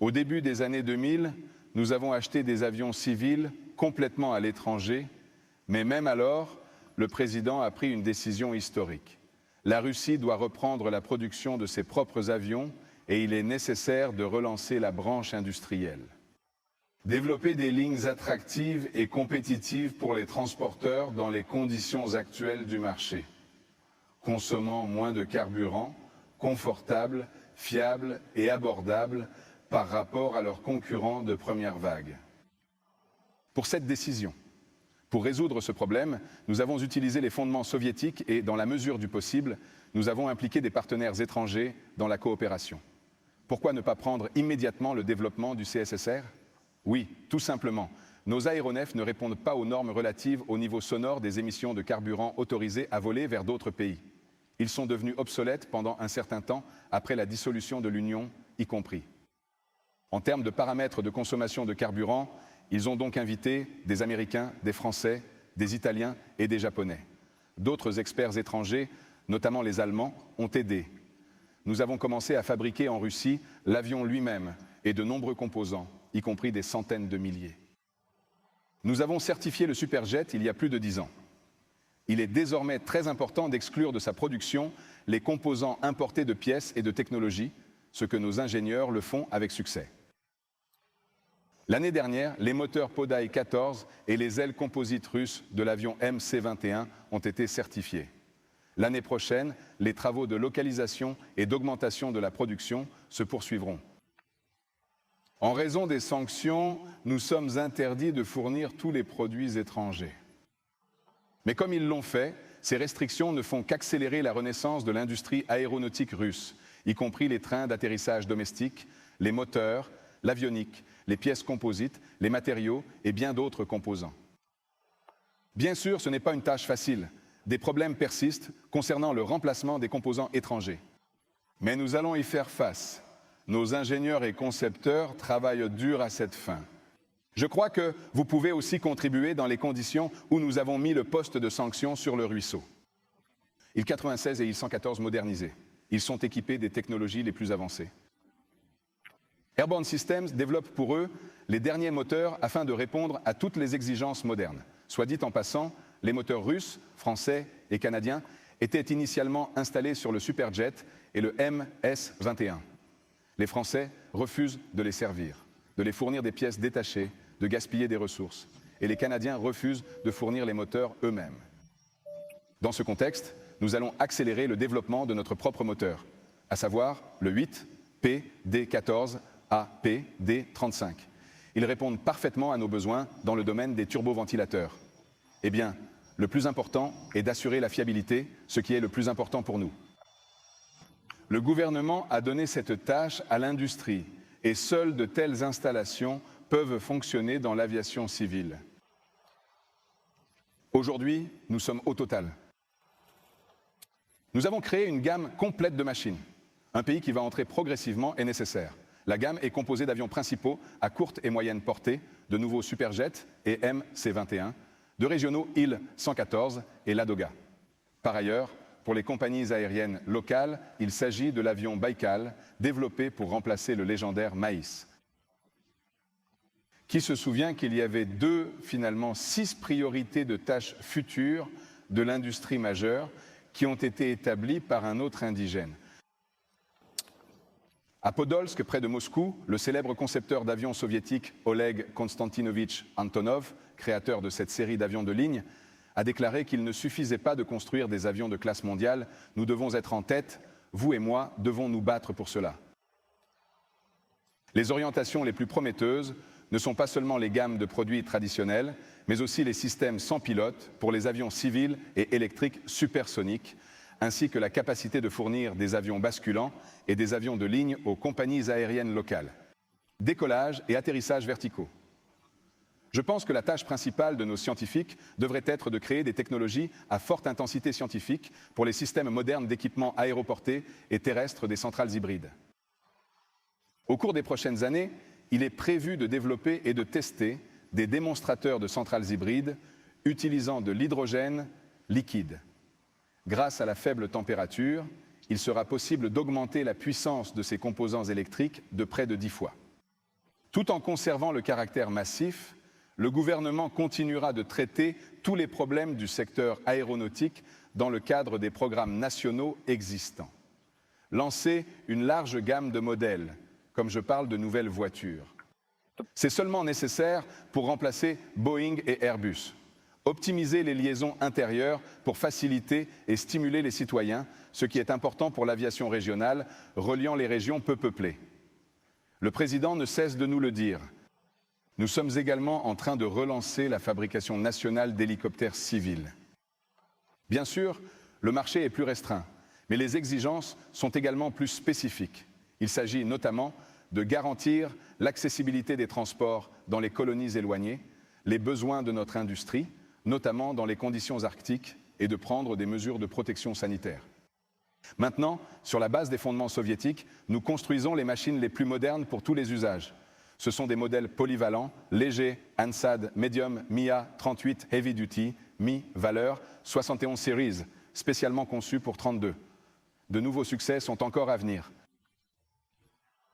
Au début des années 2000, nous avons acheté des avions civils complètement à l'étranger, mais même alors, le président a pris une décision historique. La Russie doit reprendre la production de ses propres avions et il est nécessaire de relancer la branche industrielle. Développer des lignes attractives et compétitives pour les transporteurs dans les conditions actuelles du marché, consommant moins de carburant, confortables, fiables et abordables par rapport à leurs concurrents de première vague. Pour cette décision, pour résoudre ce problème, nous avons utilisé les fondements soviétiques et, dans la mesure du possible, nous avons impliqué des partenaires étrangers dans la coopération. Pourquoi ne pas prendre immédiatement le développement du CSSR ? Oui, tout simplement. Nos aéronefs ne répondent pas aux normes relatives au niveau sonore des émissions de carburant autorisées à voler vers d'autres pays. Ils sont devenus obsolètes pendant un certain temps, après la dissolution de l'Union, y compris. En termes de paramètres de consommation de carburant, ils ont donc invité des Américains, des Français, des Italiens et des Japonais. D'autres experts étrangers, notamment les Allemands, ont aidé. Nous avons commencé à fabriquer en Russie l'avion lui-même et de nombreux composants, y compris des centaines de milliers. Nous avons certifié le Superjet il y a plus de 10 ans. Il est désormais très important d'exclure de sa production les composants importés de pièces et de technologies, ce que nos ingénieurs le font avec succès. L'année dernière, les moteurs Podai 14 et les ailes composites russes de l'avion MC-21 ont été certifiés. L'année prochaine, les travaux de localisation et d'augmentation de la production se poursuivront. En raison des sanctions, nous sommes interdits de fournir tous les produits étrangers. Mais comme ils l'ont fait, ces restrictions ne font qu'accélérer la renaissance de l'industrie aéronautique russe, y compris les trains d'atterrissage domestiques, les moteurs, l'avionique, les pièces composites, les matériaux et bien d'autres composants. Bien sûr, ce n'est pas une tâche facile. Des problèmes persistent concernant le remplacement des composants étrangers. Mais nous allons y faire face. Nos ingénieurs et concepteurs travaillent dur à cette fin. Je crois que vous pouvez aussi contribuer dans les conditions où nous avons mis le poste de sanction sur le ruisseau. Il-96 et Il-114 modernisés. Ils sont équipés des technologies les plus avancées. Airborne Systems développe pour eux les derniers moteurs afin de répondre à toutes les exigences modernes. Soit dit en passant, les moteurs russes, français et canadiens étaient initialement installés sur le Superjet et le MS-21. Les Français refusent de les servir, de les fournir des pièces détachées, de gaspiller des ressources. Et les Canadiens refusent de fournir les moteurs eux-mêmes. Dans ce contexte, nous allons accélérer le développement de notre propre moteur, à savoir le 8PD14AP-D35. Ils répondent parfaitement à nos besoins dans le domaine des turboventilateurs. Eh bien, le plus important est d'assurer la fiabilité, ce qui est le plus important pour nous. Le gouvernement a donné cette tâche à l'industrie et seules de telles installations peuvent fonctionner dans l'aviation civile. Aujourd'hui, nous sommes au total. Nous avons créé une gamme complète de machines. Un pays qui va entrer progressivement est nécessaire. La gamme est composée d'avions principaux à courte et moyenne portée, de nouveaux Superjets et MC-21, de régionaux Il-114 et Ladoga. Par ailleurs, pour les compagnies aériennes locales, il s'agit de l'avion Baïkal, développé pour remplacer le légendaire Maïs. Qui se souvient qu'il y avait finalement 6 priorités de tâches futures de l'industrie majeure qui ont été établies par un autre indigène. À Podolsk, près de Moscou, le célèbre concepteur d'avions soviétique Oleg Konstantinovitch Antonov, créateur de cette série d'avions de ligne, a déclaré qu'il ne suffisait pas de construire des avions de classe mondiale, nous devons être en tête, vous et moi devons nous battre pour cela. Les orientations les plus prometteuses ne sont pas seulement les gammes de produits traditionnels, mais aussi les systèmes sans pilote pour les avions civils et électriques supersoniques, ainsi que la capacité de fournir des avions basculants et des avions de ligne aux compagnies aériennes locales. Décollage et atterrissage verticaux. Je pense que la tâche principale de nos scientifiques devrait être de créer des technologies à forte intensité scientifique pour les systèmes modernes d'équipement aéroporté et terrestre des centrales hybrides. Au cours des prochaines années, il est prévu de développer et de tester des démonstrateurs de centrales hybrides utilisant de l'hydrogène liquide. Grâce à la faible température, il sera possible d'augmenter la puissance de ces composants électriques de près de 10 fois. Tout en conservant le caractère massif, le gouvernement continuera de traiter tous les problèmes du secteur aéronautique dans le cadre des programmes nationaux existants. Lancer une large gamme de modèles, comme je parle de nouvelles voitures. C'est seulement nécessaire pour remplacer Boeing et Airbus. Optimiser les liaisons intérieures pour faciliter et stimuler les citoyens, ce qui est important pour l'aviation régionale, reliant les régions peu peuplées. Le président ne cesse de nous le dire. Nous sommes également en train de relancer la fabrication nationale d'hélicoptères civils. Bien sûr, le marché est plus restreint, mais les exigences sont également plus spécifiques. Il s'agit notamment de garantir l'accessibilité des transports dans les colonies éloignées, les besoins de notre industrie, notamment dans les conditions arctiques, et de prendre des mesures de protection sanitaire. Maintenant, sur la base des fondements soviétiques, nous construisons les machines les plus modernes pour tous les usages. Ce sont des modèles polyvalents, légers, Ansad, Medium, Mia, 38, Heavy Duty, Mi, valeur, 71 Series, spécialement conçus pour 32. De nouveaux succès sont encore à venir.